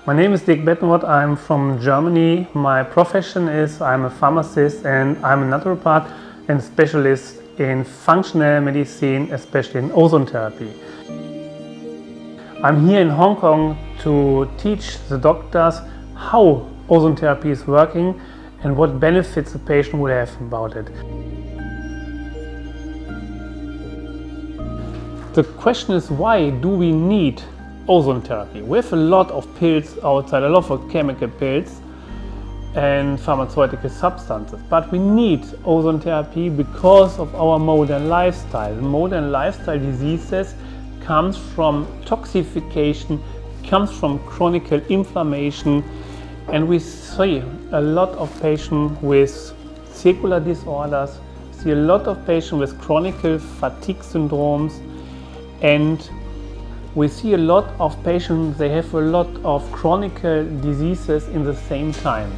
My name is Dick Bettenroth. I'm from Germany. My profession is I'm a pharmacist and I'm a naturopath and specialist in functional medicine, especially in ozone therapy. I'm here in Hong Kong to teach the doctors how ozone therapy is working and what benefits the patient will have about it. The question is, why do we need ozone therapy? We have a lot of pills outside, a lot of chemical pills and pharmaceutical substances, but we need ozone therapy because of our modern lifestyle. Modern lifestyle diseases comes from toxification, comes from chronic inflammation, and we see a lot of patients with circular disorders, see a lot of patients with chronic fatigue syndromes, and we see a lot of patients, they have a lot of chronic diseases in the same time.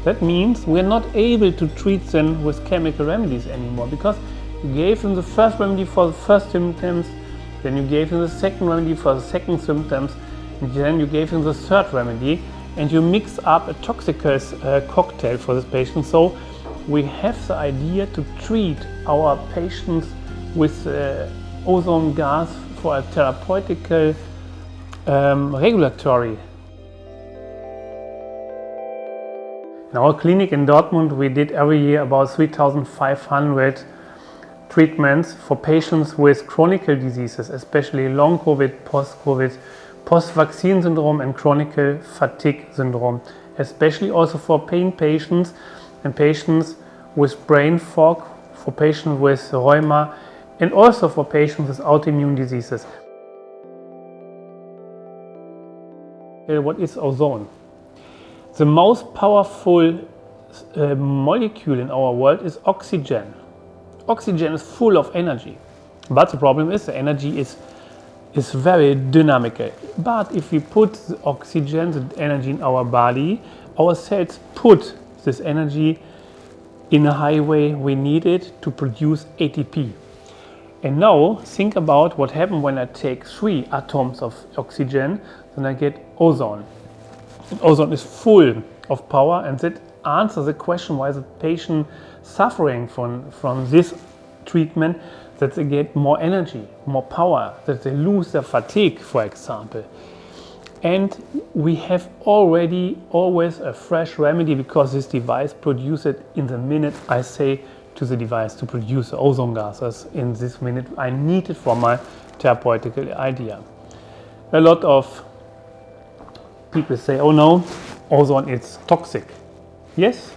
That means we're not able to treat them with chemical remedies anymore, because you gave them the first remedy for the first symptoms, then you gave them the second remedy for the second symptoms, and then you gave them the third remedy, and you mix up a toxic cocktail for this patient. So we have the idea to treat our patients with ozone gas for a therapeutical regulatory. In our clinic in Dortmund, we did every year about 3,500 treatments for patients with chronic diseases, especially long COVID, post-COVID, post-vaccine syndrome and chronic fatigue syndrome, especially also for pain patients and patients with brain fog, for patients with rheuma, and also for patients with autoimmune diseases. What is ozone? The most powerful molecule in our world is oxygen. Oxygen is full of energy, but the problem is the energy is very dynamic. But if we put the oxygen, the energy in our body, our cells put this energy in a high way we need it to produce ATP. And now think about what happens when I take 3 atoms of oxygen, then I get ozone. And ozone is full of power, and that answers the question why the patient suffering from this treatment, that they get more energy, more power, that they lose their fatigue, for example. And we have already always a fresh remedy, because this device produces it in the minute I say to the device to produce the ozone gases. In this minute I need it for my therapeutical idea. A lot of people say, oh no, ozone is toxic. Yes,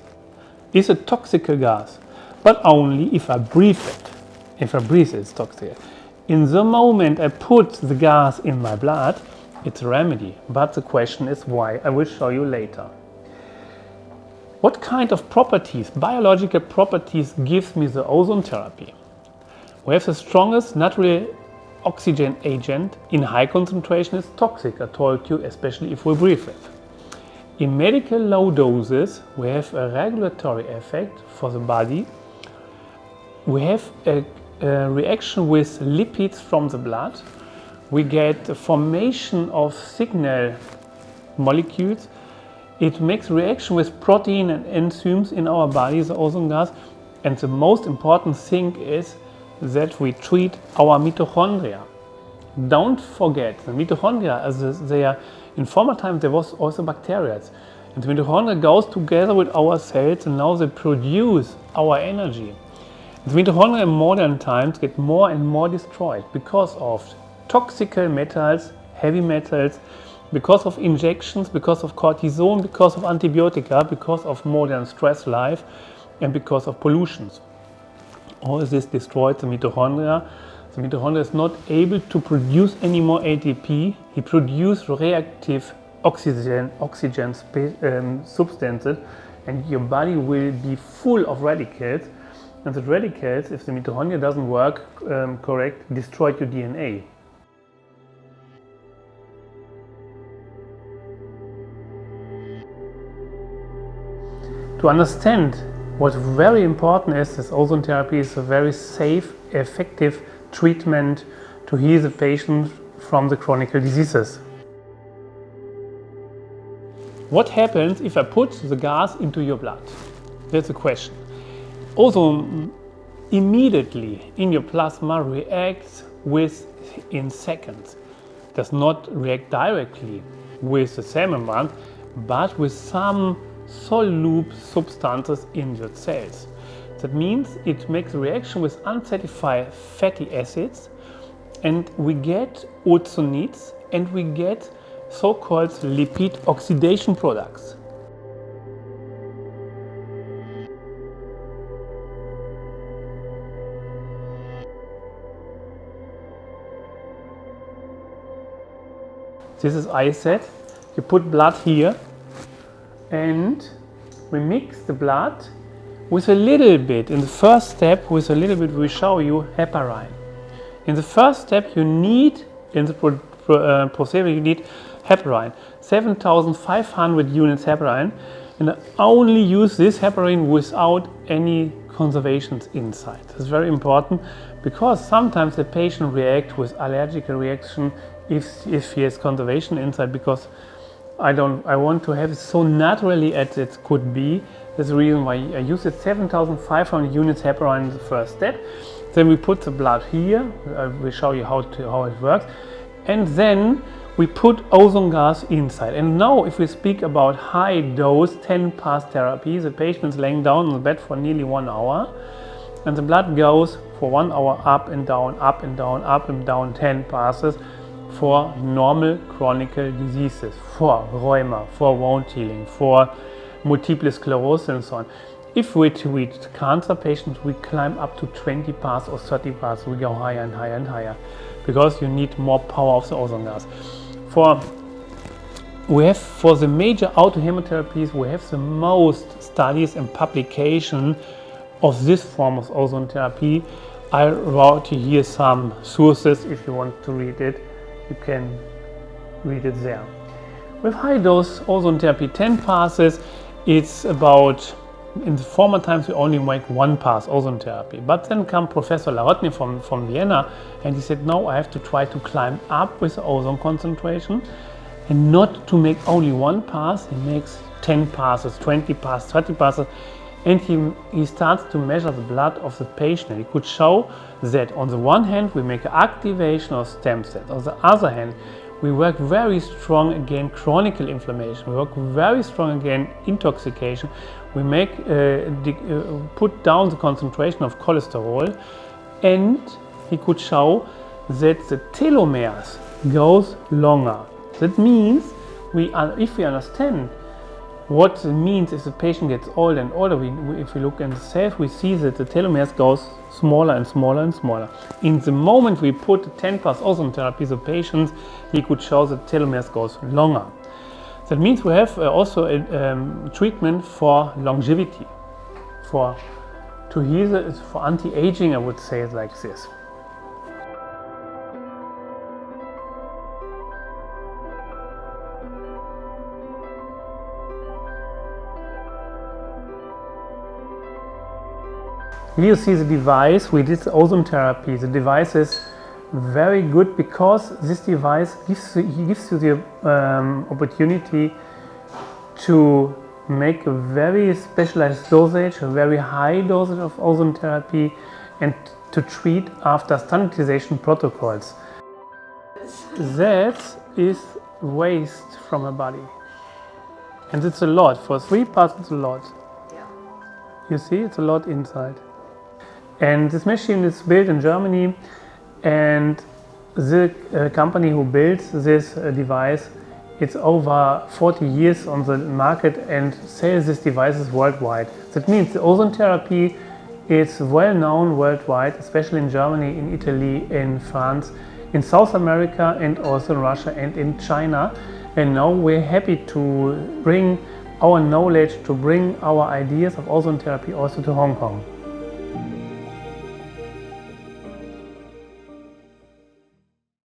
it's a toxic gas, but only if I breathe it. If I breathe it, it's toxic. In the moment I put the gas in my blood, it's a remedy. But the question is why. I will show you later. What kind of properties, biological properties, gives me the ozone therapy? We have the strongest natural oxygen agent. In high concentration is toxic, I told you, especially if we breathe it. In medical low doses, we have a regulatory effect for the body. We have a reaction with lipids from the blood. We get a formation of signal molecules. It makes reaction with protein and enzymes in our body, the ozone gas. And the most important thing is that we treat our mitochondria. Don't forget, the mitochondria, in former times there was also bacteria. And the mitochondria goes together with our cells, and now they produce our energy. The mitochondria in modern times get more and more destroyed because of toxic metals, heavy metals, because of injections, because of cortisone, because of antibiotica, because of modern stress life, and because of pollutions. All this destroys the mitochondria. The mitochondria is not able to produce any more ATP. He produces reactive oxygen substances, and your body will be full of radicals. And the radicals, if the mitochondria doesn't work correct, destroy your DNA. To understand what's very important is this ozone therapy is a very safe, effective treatment to heal the patient from the chronic diseases. What happens if I put the gas into your blood? That's the question. Ozone immediately in your plasma reacts within seconds. Does not react directly with the cell membrane, but with some solute substances in your cells. That means it makes a reaction with unsaturated fatty acids, and we get ozonates and we get so-called lipid oxidation products. This is ISAT. You put blood here and we mix the blood with a little bit. In the first step, with a little bit, we show you heparin. In the first step, you need, in the procedure, you need heparin, 7,500 units heparin, and I only use this heparin without any conservations inside. It's very important because sometimes the patient reacts with allergic reaction if he has conservation inside, because I want to have it so naturally as it could be. That's the reason why I use it. 7,500 units heparin in the first step. Then we put the blood here. We show you how it works, and then we put ozone gas inside. And now, if we speak about high dose 10 pass therapy, the patient is laying down on the bed for nearly 1 hour, and the blood goes for 1 hour up and down, up and down, up and down, 10 passes for normal chronic diseases, for rheuma, for wound healing, for multiple sclerosis and so on. If we treat cancer patients, we climb up to 20 parts or 30 parts. We go higher and higher and higher because you need more power of the ozone gas. For the major autohemotherapies, we have the most studies and publication of this form of ozone therapy. I wrote here some sources. If you want to read it, you can read it there. With high dose ozone therapy, 10 passes, it's about, in the former times we only make 1 pass ozone therapy. But then come Professor Larotny from Vienna, and he said, no, I have to try to climb up with the ozone concentration and not to make only 1 pass. He makes 10 passes, 20 passes, 30 passes, and he starts to measure the blood of the patient. And he could show that on the one hand we make an activation of stem cells, on the other hand we work very strong against chronic inflammation, we work very strong against intoxication, we make put down the concentration of cholesterol, and he could show that the telomeres goes longer. That means if we understand what it means if the patient gets older and older, if we look in the cells, we see that the telomeres goes smaller and smaller and smaller. In the moment we put 10 plus ozone therapy, the patients, he could show that telomeres goes longer. That means we have also a treatment for longevity, for anti-aging, I would say it like this. Here you see the device. We did the ozone therapy. The device is very good because this device gives you the opportunity to make a very specialized dosage, a very high dosage of ozone therapy, and to treat after standardization protocols. That is waste from a body, and it's a lot. For 3 parts, it's a lot. Yeah. You see, it's a lot inside. And this machine is built in Germany, and the company who builds this device, it's over 40 years on the market and sells these devices worldwide. That means the ozone therapy is well known worldwide, especially in Germany, in Italy, in France, in South America, and also in Russia and in China. And now we're happy to bring our knowledge, to bring our ideas of ozone therapy also to Hong Kong.